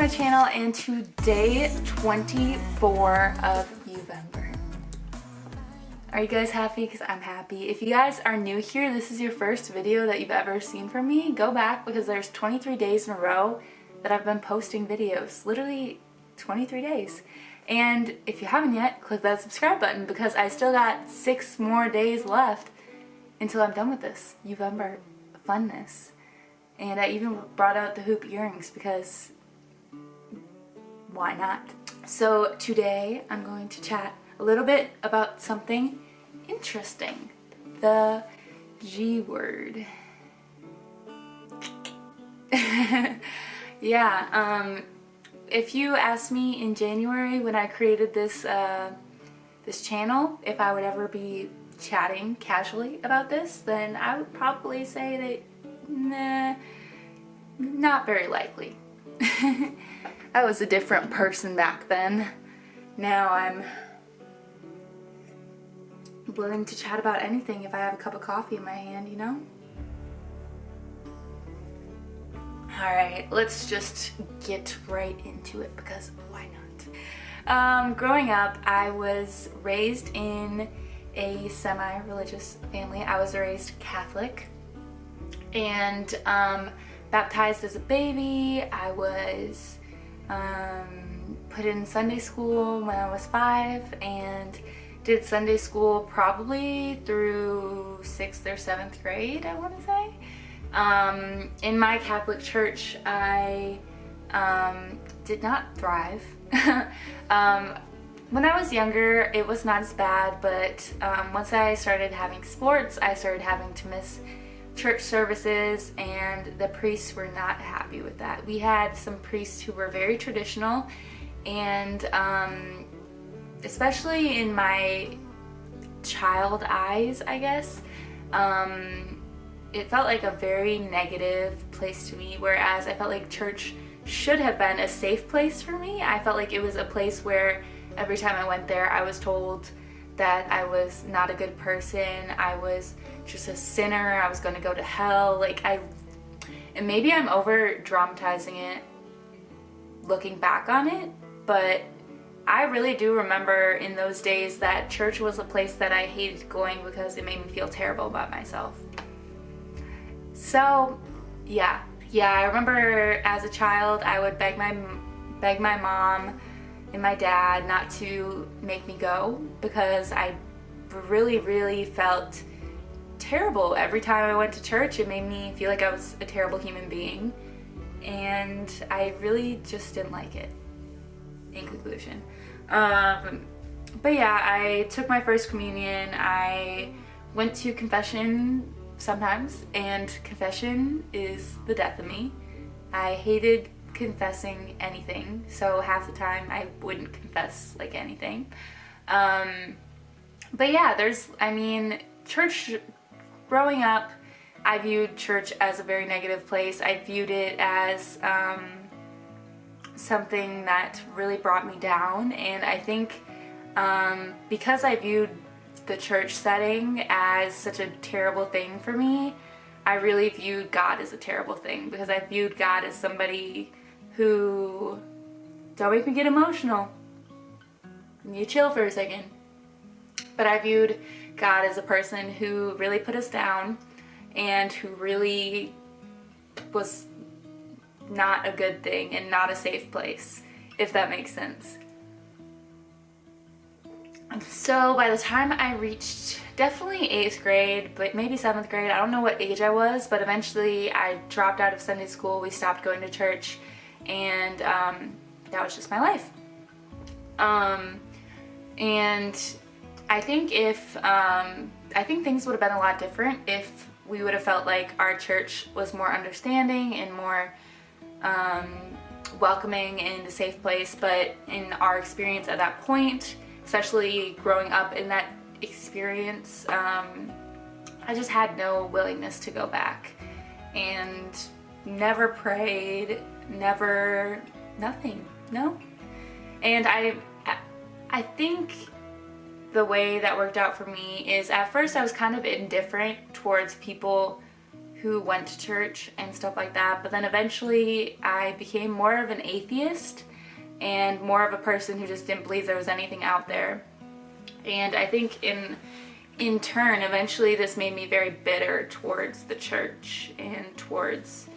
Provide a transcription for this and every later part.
to my channel and to day 24 of youvember. Are you guys happy? Because I'm happy. If you guys are new here, this is your first video that you've ever seen from me, go back because there's 23 days in a row that I've been posting videos. Literally 23 days. And if you haven't yet, click that subscribe button because I still got 6 more days left until I'm done with this youvember funness. And I even brought out the hoop earrings because why not? So today I'm going to chat a little bit about something interesting. The G word. Yeah, if you asked me in January when I created this this channel if I would ever be chatting casually about this, then I would probably say that nah, not very likely. I was a different person back then. Now I'm willing to chat about anything if I have a cup of coffee in my hand, you know? Alright, let's just get right into it because why not? Growing up, I was raised in a semi-religious family. I was raised Catholic and baptized as a baby. I was put in Sunday school when I was 5 and did Sunday school probably through 6th or 7th grade, I want to say. In my Catholic church, I did not thrive. When I was younger, it was not as bad, but once I started having sports, I started having to miss church services, and the priests were not happy with that. We had some priests who were very traditional, and especially in my child eyes, I guess, it felt like a very negative place to me, whereas I felt like church should have been a safe place for me. I felt like it was a place where every time I went there, I was told that I was not a good person, I was just a sinner, I was going to go to hell. And maybe I'm over dramatizing it looking back on it, but I really do remember in those days that church was a place that I hated going because it made me feel terrible about myself. So yeah, I remember as a child I would beg my mom and my dad not to make me go because I really felt terrible every time I went to church. It made me feel like I was a terrible human being, and I really just didn't like it, in conclusion. But yeah, I took my first communion. I went to confession sometimes, and confession is the death of me. I hated confessing anything, so half the time I wouldn't confess like anything. But yeah, church, growing up, I viewed church as a very negative place. I viewed it as something that really brought me down, and I think because I viewed the church setting as such a terrible thing for me, I really viewed God as a terrible thing, because I viewed God as somebody who, don't make me get emotional, you chill for a second, but I viewed God as a person who really put us down and who really was not a good thing and not a safe place, if that makes sense. So by the time I reached definitely 8th grade, but maybe 7th grade, I don't know what age I was, but eventually I dropped out of Sunday school, we stopped going to church, and that was just my life. And I think I think things would have been a lot different if we would have felt like our church was more understanding and more welcoming and a safe place, but in our experience at that point, especially growing up in that experience, I just had no willingness to go back, and never prayed, nothing, no. And I think the way that worked out for me is at first I was kind of indifferent towards people who went to church and stuff like that, but then eventually I became more of an atheist and more of a person who just didn't believe there was anything out there. And I think in turn, eventually this made me very bitter towards the church and towards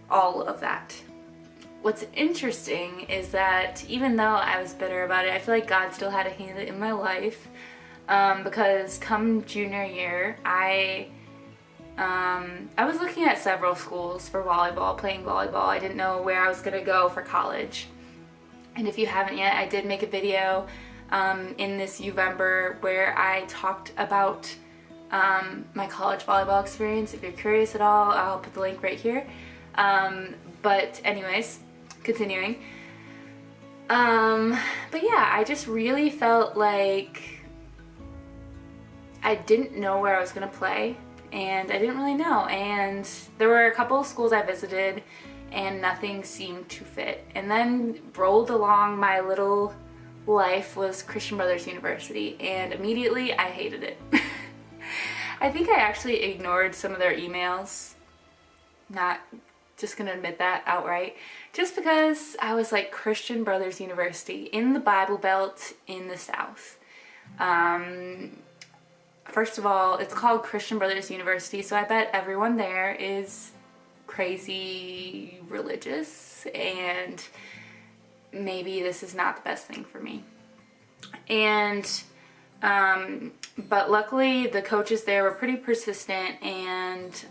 all of that. What's interesting is that even though I was bitter about it, I feel like God still had a hand in my life, because come junior year, I was looking at several schools for volleyball, playing volleyball. I didn't know where I was going to go for college. And if you haven't yet, I did make a video in this youvember where I talked about my college volleyball experience. If you're curious at all, I'll put the link right here. But anyways, continuing. But yeah, I just really felt like I didn't know where I was going to play, and I didn't really know. And there were a couple of schools I visited and nothing seemed to fit. And then rolled along my little life was Christian Brothers University, and immediately I hated it. I think I actually ignored some of their emails. Not just gonna admit that outright. Just because I was like, Christian Brothers University in the Bible Belt in the South. First of all, it's called Christian Brothers University, so I bet everyone there is crazy religious, and maybe this is not the best thing for me. And but luckily the coaches there were pretty persistent, and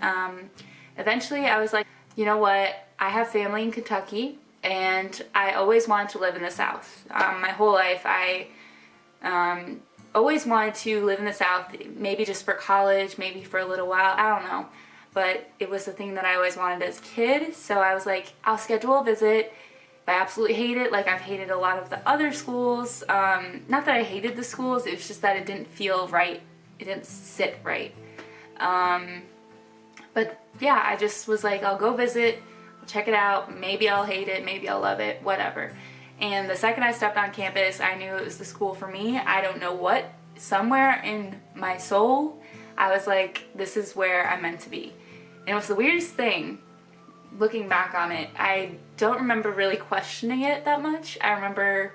eventually I was like, you know what, I have family in Kentucky and I always wanted to live in the South. My whole life I always wanted to live in the South, maybe just for college, maybe for a little while, I don't know. But it was the thing that I always wanted as a kid, so I was like, I'll schedule a visit. If I absolutely hate it, like I've hated a lot of the other schools, not that I hated the schools, it was just that it didn't feel right, it didn't sit right. But yeah, I just was like, I'll go visit, I'll check it out, maybe I'll hate it, maybe I'll love it, whatever. And the second I stepped on campus, I knew it was the school for me. I don't know what, somewhere in my soul, I was like, this is where I'm meant to be. And it was the weirdest thing, looking back on it. I don't remember really questioning it that much. I remember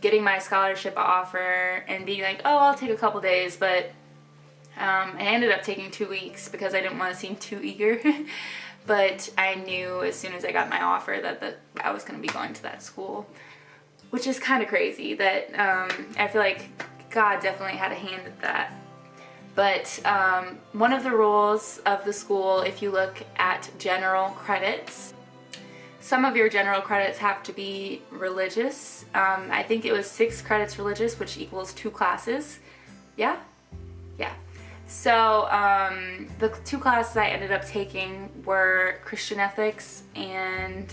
getting my scholarship offer and being like, oh, I'll take a couple days, but I ended up taking 2 weeks because I didn't want to seem too eager. But I knew as soon as I got my offer that I was going to be going to that school, which is kind of crazy that I feel like God definitely had a hand in that. But one of the rules of the school, if you look at general credits, some of your general credits have to be religious. I think it was 6 credits religious, which equals 2 classes. Yeah? Yeah. So the 2 classes I ended up taking were Christian ethics and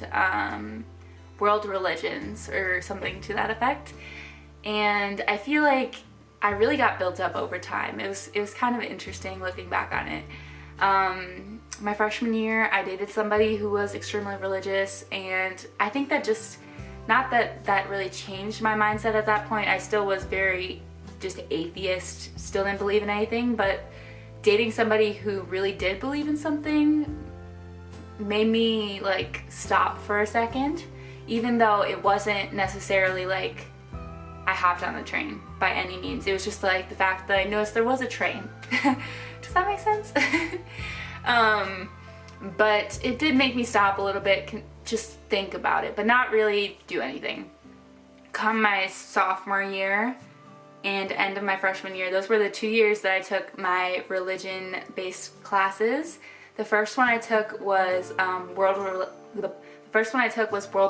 world religions, or something to that effect. And I feel like I really got built up over time. It was kind of interesting looking back on it. My freshman year, I dated somebody who was extremely religious, and I think that just, not that that really changed my mindset at that point. I still was very just atheist, still didn't believe in anything, but dating somebody who really did believe in something made me like stop for a second, even though it wasn't necessarily like I hopped on the train by any means. It was just like the fact that I noticed there was a train. Does that make sense? But it did make me stop a little bit, just think about it, but not really do anything. Come my sophomore year and end of my freshman year, those were the 2 years that I took my religion-based classes. The first one I took was world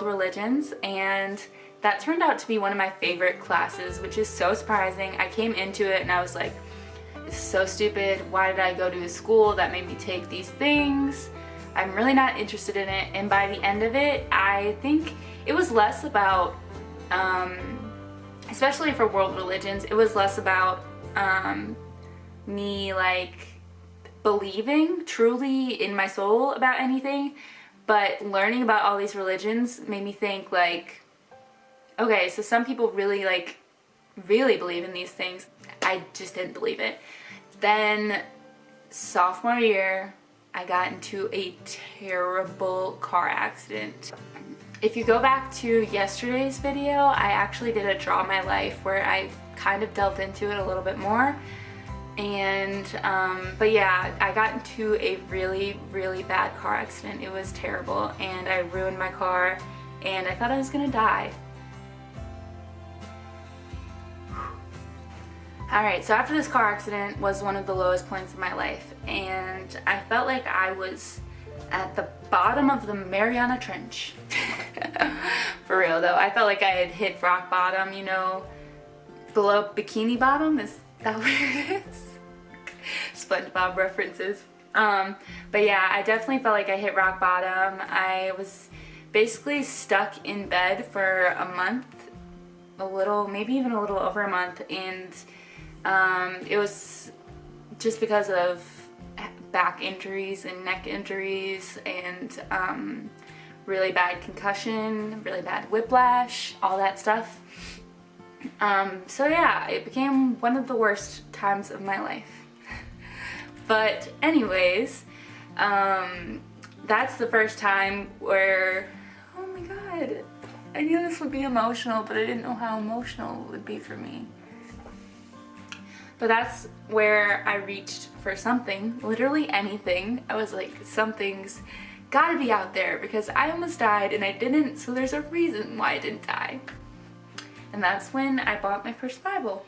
religions, and that turned out to be one of my favorite classes, which is so surprising. I came into it and I was like, this is so stupid. Why did I go to a school that made me take these things? I'm really not interested in it. And by the end of it, I think it was less about, especially for world religions, it was less about me like believing truly in my soul about anything, but learning about all these religions made me think like, okay, so some people really believe in these things. I just didn't believe it. Then sophomore year, I got into a terrible car accident. If you go back to yesterday's video, I actually did a Draw My Life where I kind of delved into it a little bit more. And, but yeah, I got into a really, really bad car accident. It was terrible, and I ruined my car, and I thought I was gonna die. Alright, so after this car accident was one of the lowest points of my life, and I felt like I was at the bottom of the Mariana Trench. For real though, I felt like I had hit rock bottom, you know, below Bikini Bottom, is that what it is? SpongeBob references. But yeah, I definitely felt like I hit rock bottom. I was basically stuck in bed for a month, maybe even a little over a month, and it was just because of back injuries and neck injuries and really bad concussion, really bad whiplash, all that stuff. So yeah, it became one of the worst times of my life. But anyways, that's the first time where, oh my god, I knew this would be emotional, but I didn't know how emotional it would be for me. But that's where I reached for something, literally anything. I was like, something's gotta be out there because I almost died and I didn't, so there's a reason why I didn't die. And that's when I bought my first Bible.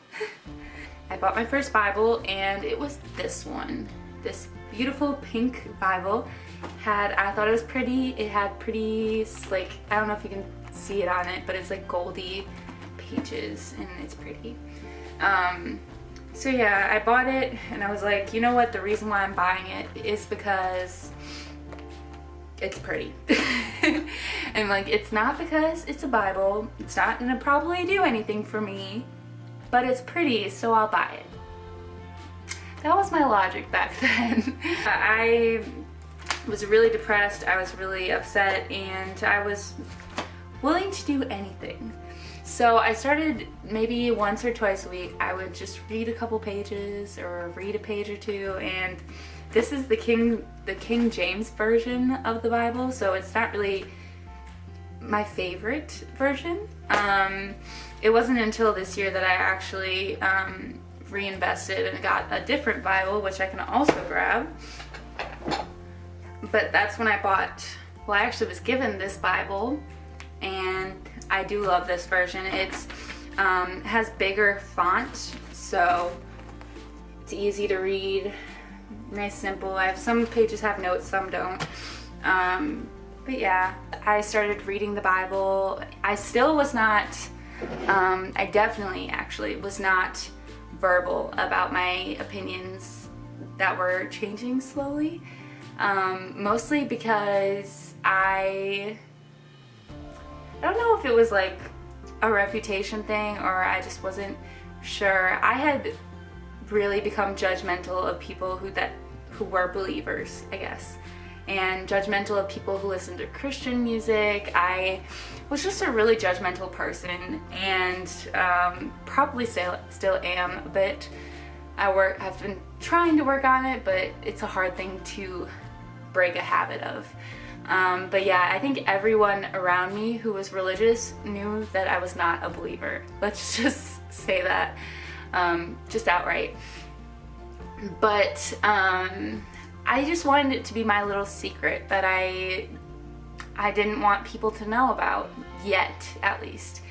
I bought my first Bible, and it was this one. This beautiful pink Bible. I thought it was pretty. It had pretty, like, I don't know if you can see it on it, but it's like goldy pages, and it's pretty. So yeah, I bought it, and I was like, you know what, the reason why I'm buying it is because it's pretty. And like, it's not because it's a Bible, it's not gonna probably do anything for me, but it's pretty, so I'll buy it. That was my logic back then. I was really depressed, I was really upset, and I was willing to do anything. So I started maybe once or twice a week, I would just read a couple pages or read a page or two, and this is the King James version of the Bible, so it's not really my favorite version. It wasn't until this year that I actually reinvested and got a different Bible, which I can also grab. But that's when I bought, well, I actually was given this Bible, and I do love this version. It's has bigger font, so it's easy to read. Nice, simple. Some pages have notes, some don't. But yeah, I started reading the Bible. I still was not, I definitely actually was not verbal about my opinions that were changing slowly. Mostly because I don't know if it was like a reputation thing or I just wasn't sure. I had really become judgmental of people who were believers, I guess, and judgmental of people who listened to Christian music. I was just a really judgmental person, and probably still am a bit. I've been trying to work on it, but it's a hard thing to break a habit of. But yeah, I think everyone around me who was religious knew that I was not a believer. Let's just say that, just outright. But I just wanted it to be my little secret that I didn't want people to know about yet, at least.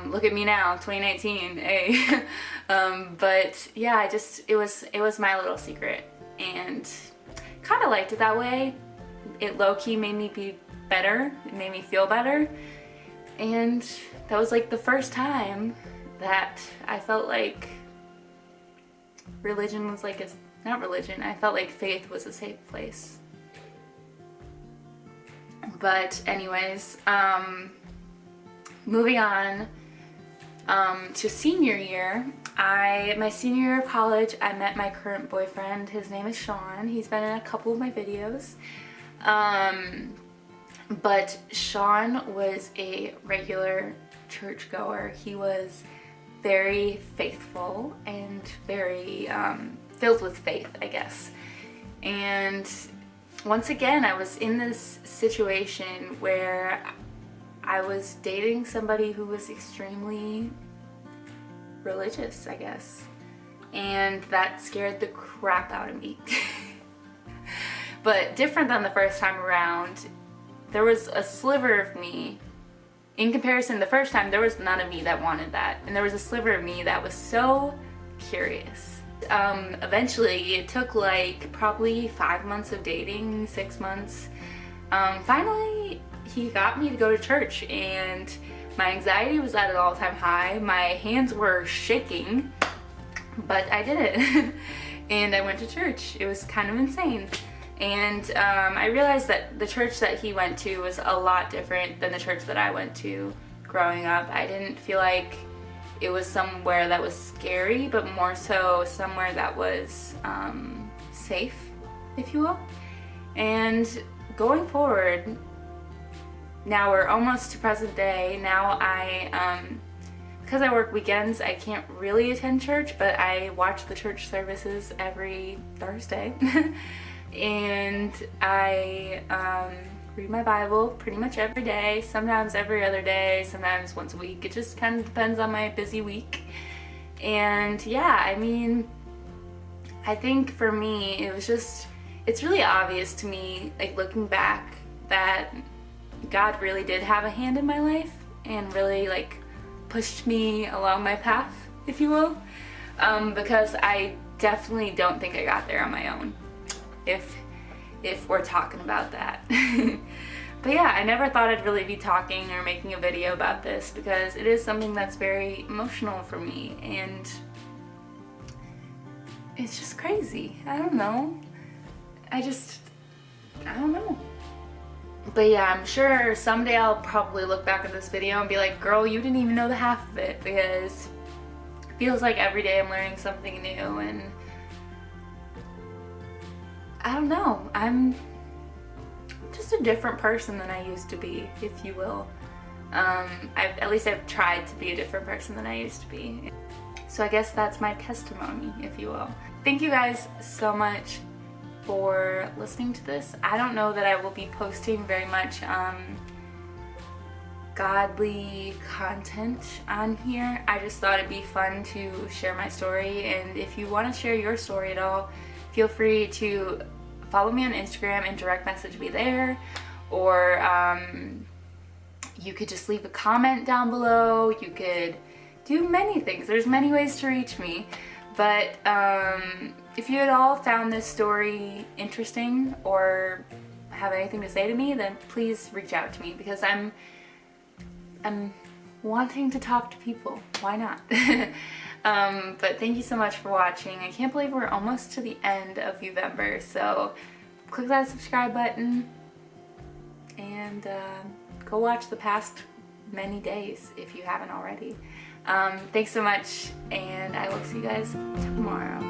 Look at me now, 2019. Hey. But yeah, it was my little secret, and kind of liked it that way. It low-key made me be better. It made me feel better, and that was like the first time that I felt like religion was like not religion. I felt like faith was a safe place. But anyways, moving on to senior year. My senior year of college, I met my current boyfriend. His name is Sean. He's been in a couple of my videos. But Sean was a regular churchgoer. He was very faithful and very filled with faith, I guess. And once again, I was in this situation where I was dating somebody who was extremely religious, I guess. And that scared the crap out of me. But different than the first time around, there was a sliver of me. In comparison, the first time, there was none of me that wanted that. And there was a sliver of me that was so curious. Eventually, it took like probably 5 months of dating, 6 months. Finally, he got me to go to church, and my anxiety was at an all-time high. My hands were shaking, but I did it. And I went to church. It was kind of insane. And I realized that the church that he went to was a lot different than the church that I went to growing up. I didn't feel like it was somewhere that was scary, but more so somewhere that was safe, if you will. And going forward, now we're almost to present day. Now because I work weekends, I can't really attend church, but I watch the church services every Thursday. And I read my Bible pretty much every day, sometimes every other day, sometimes once a week. It just kind of depends on my busy week. And yeah, I mean, I think for me, it's really obvious to me, like looking back, that God really did have a hand in my life and really like pushed me along my path, if you will, because I definitely don't think I got there on my own, if we're talking about that. But yeah, I never thought I'd really be talking or making a video about this, because it is something that's very emotional for me, and it's just crazy. I don't know. I don't know. But yeah, I'm sure someday I'll probably look back at this video and be like, girl, you didn't even know the half of it, because it feels like every day I'm learning something new, and I don't know, I'm just a different person than I used to be, if you will. At least I've tried to be a different person than I used to be. So I guess that's my testimony, if you will. Thank you guys so much for listening to this. I don't know that I will be posting very much godly content on here. I just thought it'd be fun to share my story, and if you want to share your story at all, feel free to follow me on Instagram and direct message me there, or you could just leave a comment down below. You could do many things. There's many ways to reach me. But if you at all found this story interesting or have anything to say to me, then please reach out to me, because I'm wanting to talk to people. Why not? But thank you so much for watching. I can't believe we're almost to the end of youvember, so click that subscribe button and go watch the past many days if you haven't already. Thanks so much, and I will see you guys tomorrow.